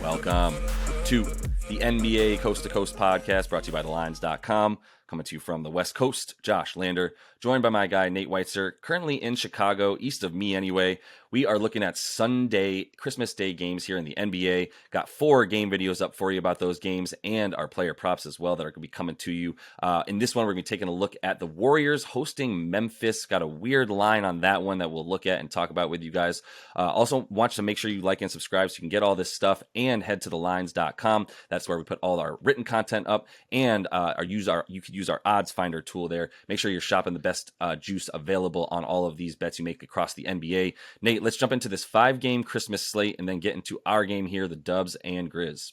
Welcome to the NBA Coast to Coast podcast brought to you by thelines.com. Coming to you from the West Coast, Josh Lander, joined by my guy, Nate Weitzer, currently in Chicago, east of me anyway. We are looking at Sunday, Christmas Day games here in the NBA. Got 4 game videos up for you about those games and our player props as well that are going to be coming to you. In this one, we're going to be taking a look at the Warriors hosting Memphis. Got a weird line on that one that we'll look at and talk about with you guys. Also, want to make sure you like and subscribe so you can get all this stuff and head to thelines.com. That's where we put all our written content up and you could use our odds finder tool there. Make sure you're shopping the best juice available on all of these bets you make across the NBA. Nate, let's jump into this 5-game Christmas slate and then get into our game here, the Dubs and Grizz.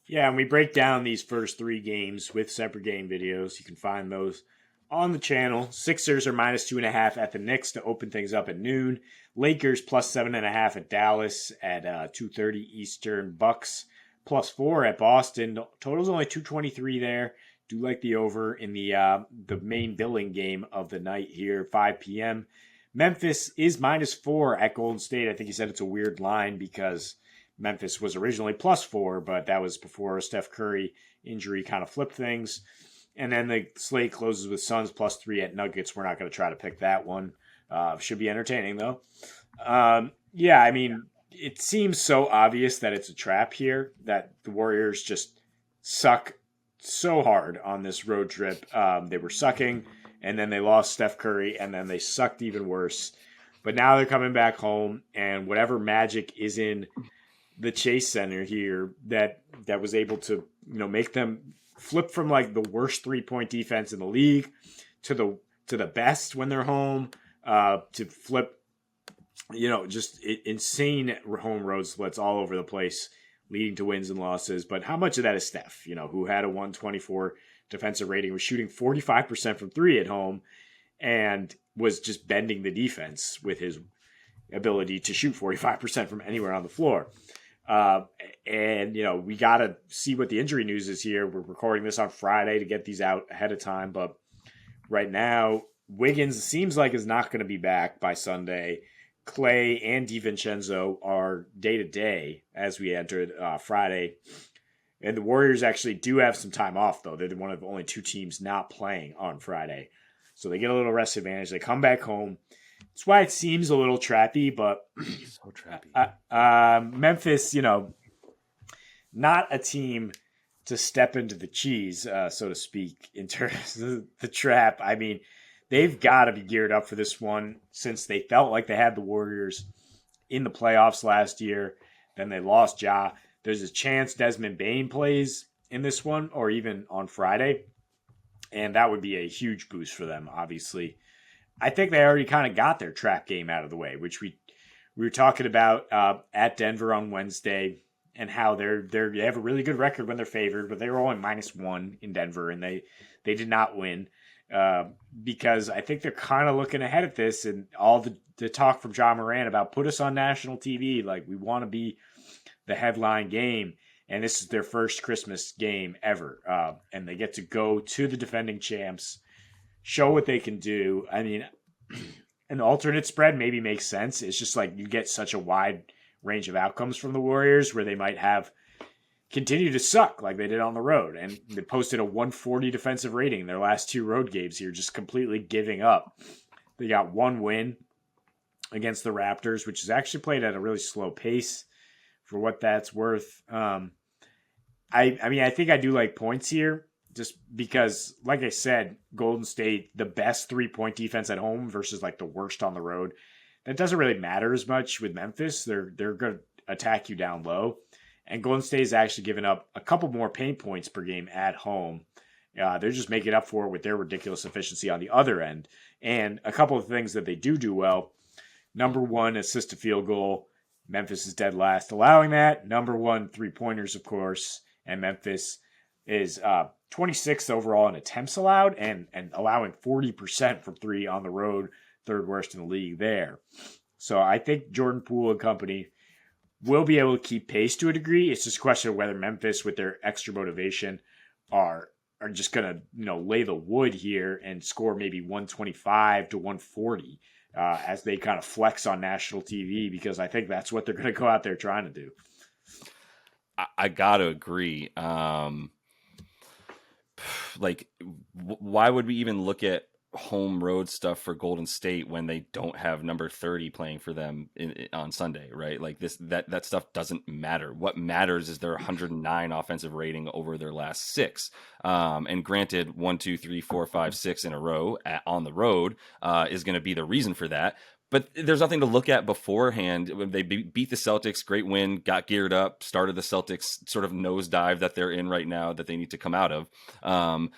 Yeah, and we break down these first 3 games with separate game videos. You can find those on the channel. Sixers are minus 2.5 at the Knicks to open things up at noon. Lakers plus 7.5 at Dallas at 2:30 Eastern. Bucks plus 4 at Boston. Total's only 223 there. Do like the over in the main billing game of the night here, 5 p.m. Memphis is minus 4 at Golden State. I think he said it's a weird line because Memphis was originally plus 4, but that was before Steph Curry injury kind of flipped things. And then the slate closes with Suns plus 3 at Nuggets. We're not going to try to pick that one. Should be entertaining, though. Yeah, I mean, it seems so obvious that it's a trap here, that the Warriors just suck so hard on this road trip. They were sucking, and then they lost Steph Curry, and then they sucked even worse. But now they're coming back home, and whatever magic is in the Chase Center here that was able to, make them flip from like the worst 3-point defense in the league to the best when they're home, to flip, just insane home road splits all over the place, leading to wins and losses. But how much of that is Steph, who had a 124 defensive rating, was shooting 45% from 3 at home, and was just bending the defense with his ability to shoot 45% from anywhere on the floor. And we got to see what the injury news is here. We're recording this on Friday to get these out ahead of time. But right now, Wiggins seems like is not going to be back by Sunday. Clay and DiVincenzo are day-to-day as we entered Friday. And the Warriors actually do have some time off, though. They're one of only 2 teams not playing on Friday. So they get a little rest advantage. They come back home. That's why it seems a little trappy, but so trappy. Memphis, not a team to step into the cheese, so to speak, in terms of the trap. I mean, they've got to be geared up for this one since they felt like they had the Warriors in the playoffs last year. Then they lost Ja. There's a chance Desmond Bane plays in this one or even on Friday. And that would be a huge boost for them, obviously. I think they already kind of got their trap game out of the way, which we were talking about at Denver on Wednesday, and how they have a really good record when they're favored, but they were only -1 in Denver, and they did not win. Because I think they're kind of looking ahead at this, and all the talk from John Moran about put us on national TV, like we want to be the headline game, and this is their first Christmas game ever, and they get to go to the defending champs, show what they can do. I mean, an alternate spread maybe makes sense. It's just like you get such a wide range of outcomes from the Warriors where they might have continue to suck like they did on the road. And they posted a 140 defensive rating in their last 2 road games here, just completely giving up. They got 1 win against the Raptors, which is actually played at a really slow pace for what that's worth. I mean, I think I do like points here just because, like I said, Golden State, the best 3-point defense at home versus like the worst on the road. That doesn't really matter as much with Memphis. They're going to attack you down low. And Golden State is actually giving up a couple more paint points per game at home. They're just making up for it with their ridiculous efficiency on the other end. And a couple of things that they do well. Number 1, assist to field goal. Memphis is dead last allowing that. Number 1, 3-pointers, of course. And Memphis is 26th overall in attempts allowed and allowing 40% from 3 on the road. 3rd worst in the league there. So I think Jordan Poole and company will be able to keep pace to a degree. It's just a question of whether Memphis, with their extra motivation, are just going to lay the wood here and score maybe 125 to 140 as they kind of flex on national TV, because I think that's what they're going to go out there trying to do. I gotta agree. Like, why would we even look at home road stuff for Golden State when they don't have number 30 playing for them on Sunday, right? Like that stuff doesn't matter. What matters is their 109 offensive rating over their last six. And granted, 1, 2, 3, 4, 5, 6 in a row on the road is going to be the reason for that. But there's nothing to look at beforehand. When they beat the Celtics, great win, got geared up, started the Celtics sort of nosedive that they're in right now that they need to come out of.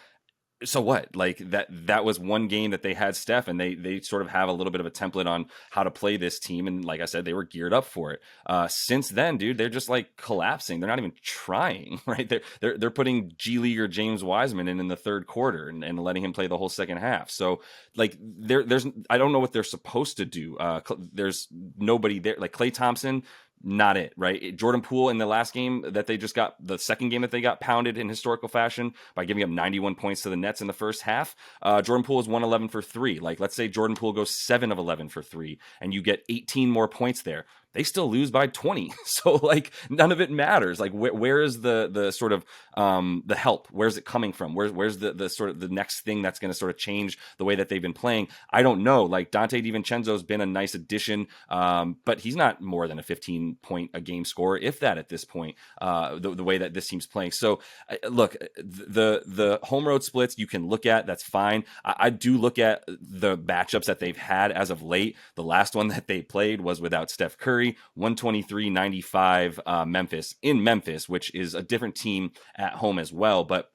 So what? Like that was one game that they had Steph, and they sort of have a little bit of a template on how to play this team. And like I said, they were geared up for it. Since then, dude, they're just like collapsing. They're not even trying, right? They're putting G Leaguer James Wiseman in the third quarter and letting him play the whole second half. So like there's I don't know what they're supposed to do. There's nobody there. Like Klay Thompson, not it, right? Jordan Poole in the last game that they just got, the second game that they got pounded in historical fashion by giving up 91 points to the Nets in the first half. Jordan Poole is 111 for 3. Like, let's say Jordan Poole goes 7 of 11 for 3 and you get 18 more points there. They still lose by 20. So like none of it matters. Like where is the sort of the help? Where's it coming from? Where's the sort of the next thing that's going to sort of change the way that they've been playing? I don't know. Like Dante DiVincenzo's been a nice addition, but he's not more than a 15 point a game scorer, if that at this point, the way that this team's playing. So look, the home road splits you can look at, that's fine. I do look at the matchups that they've had as of late. The last one that they played was without Steph Curry. 123-95 Memphis in Memphis, which is a different team at home as well. But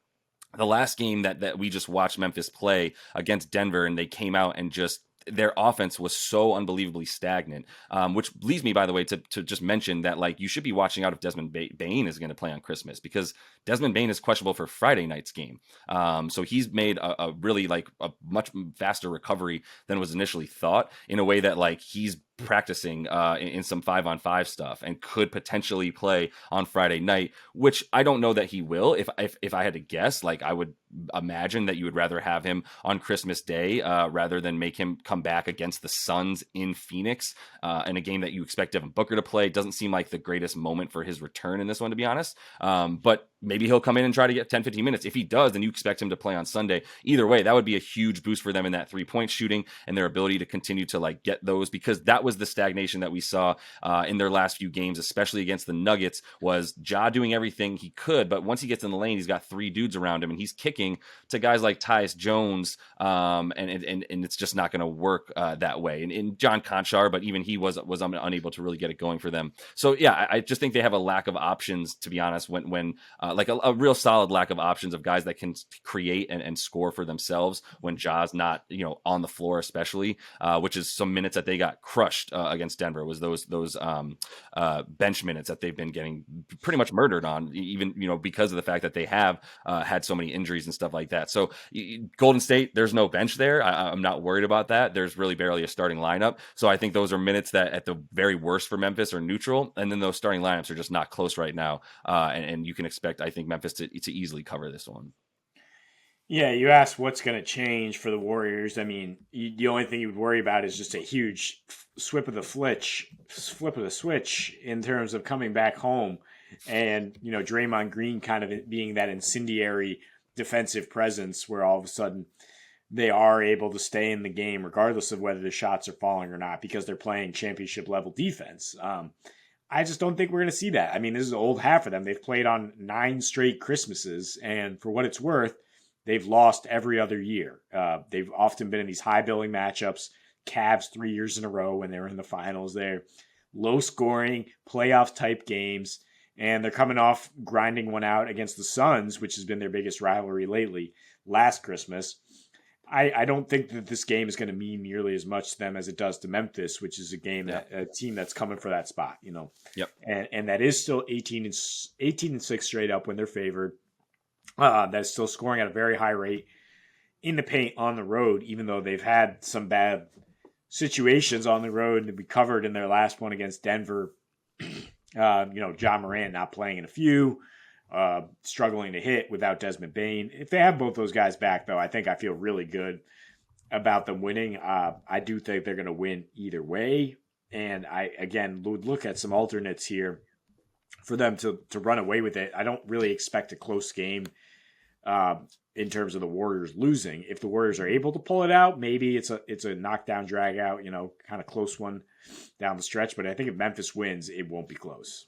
the last game that we just watched Memphis play against Denver, and they came out and just their offense was so unbelievably stagnant, which leads me, by the way, to just mention that like you should be watching out if Desmond Bane is going to play on Christmas, because Desmond Bane is questionable for Friday night's game. So he's made a really like a much faster recovery than was initially thought, in a way that like he's practicing in some 5-on-5 stuff and could potentially play on Friday night, which I don't know that he will. If I had to guess, like I would imagine that you would rather have him on Christmas Day rather than make him come back against the Suns in Phoenix in a game that you expect Devin Booker to play. It doesn't seem like the greatest moment for his return in this one, to be honest. But maybe he'll come in and try to get 10-15 minutes. If he does, then you expect him to play on Sunday. Either way, that would be a huge boost for them in that 3-point shooting and their ability to continue to like get those, because that was the stagnation that we saw in their last few games, especially against the Nuggets, was Ja doing everything he could, but once he gets in the lane, he's got 3 dudes around him and he's kicking to guys like Tyus Jones, and it's just not going to work that way. And John Conchar, but even he was unable to really get it going for them. So yeah, I just think they have a lack of options, to be honest, when like a real solid lack of options of guys that can create and score for themselves when Ja's not, on the floor, especially, which is some minutes that they got crushed against Denver, was those bench minutes that they've been getting pretty much murdered on, even, because of the fact that they have had so many injuries and stuff like that. So Golden State, there's no bench there. I'm not worried about that. There's really barely a starting lineup. So I think those are minutes that at the very worst for Memphis are neutral. And then those starting lineups are just not close right now. And you can expect, I think, Memphis to easily cover this one. Yeah, you asked what's going to change for the Warriors. I mean, the only thing you would worry about is just a huge flip of the switch in terms of coming back home, and Draymond Green kind of being that incendiary defensive presence where all of a sudden they are able to stay in the game regardless of whether the shots are falling or not, because they're playing championship level defense. I just don't think we're going to see that. I mean, this is old hat for them. They've played on 9 straight Christmases, and for what it's worth, they've lost every other year. They've often been in these high billing matchups. Cavs 3 years in a row when they were in the finals. They're low scoring, playoff type games, and they're coming off grinding one out against the Suns, which has been their biggest rivalry lately, last Christmas. I don't think that this game is going to mean nearly as much to them as it does to Memphis, which is a game a team that's coming for that spot, Yep. And that is still 18 and 6 straight up when they're favored. That is still scoring at a very high rate in the paint on the road, even though they've had some bad situations on the road, and we covered in their last one against Denver. John Morant not playing in a few, struggling to hit without Desmond Bane. If they have both those guys back, though, I think I feel really good about them winning. I do think they're going to win either way. And I, again, would look at some alternates here for them to run away with it. I don't really expect a close game in terms of the Warriors losing. If the Warriors are able to pull it out, maybe it's a knockdown, drag out, kind of close one down the stretch. But I think if Memphis wins, it won't be close.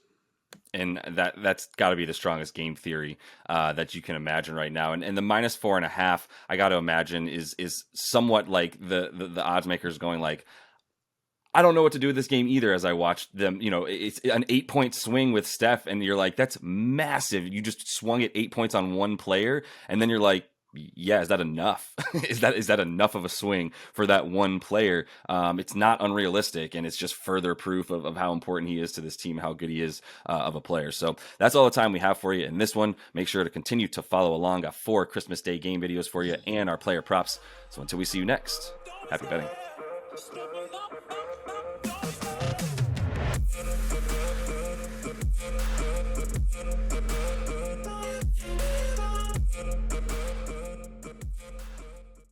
And that's got to be the strongest game theory that you can imagine right now. And the -4.5, I got to imagine is somewhat like the odds makers going like, I don't know what to do with this game either. As I watched them, it's an 8-point swing with Steph, and you're like, that's massive. You just swung it 8 points on one player, and then you're like, yeah, is that enough? is that enough of a swing for that one player? It's not unrealistic, and it's just further proof of how important he is to this team, how good he is of a player. So that's all the time we have for you in this one. Make sure to continue to follow along. Got 4 Christmas Day game videos for you and our player props. So until we see you next, happy betting.